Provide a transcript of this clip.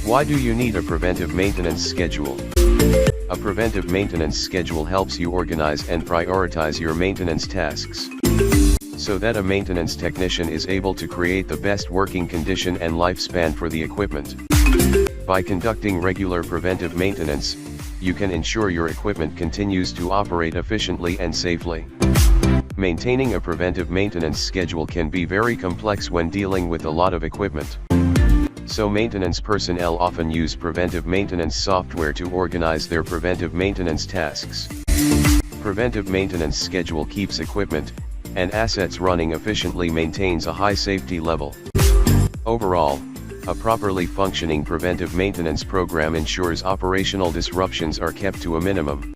Why do you need a preventive maintenance schedule? A preventive maintenance schedule helps you organize and prioritize your maintenance tasks, so that a maintenance technician is able to create the best working condition and lifespan for the equipment. By conducting regular preventive maintenance, you can ensure your equipment continues to operate efficiently and safely. Maintaining a preventive maintenance schedule can be very complex when dealing with a lot of equipment. So maintenance personnel often use preventive maintenance software to organize their preventive maintenance tasks. Preventive maintenance schedule keeps equipment and assets running efficiently, maintains a high safety level. Overall, a properly functioning preventive maintenance program ensures operational disruptions are kept to a minimum.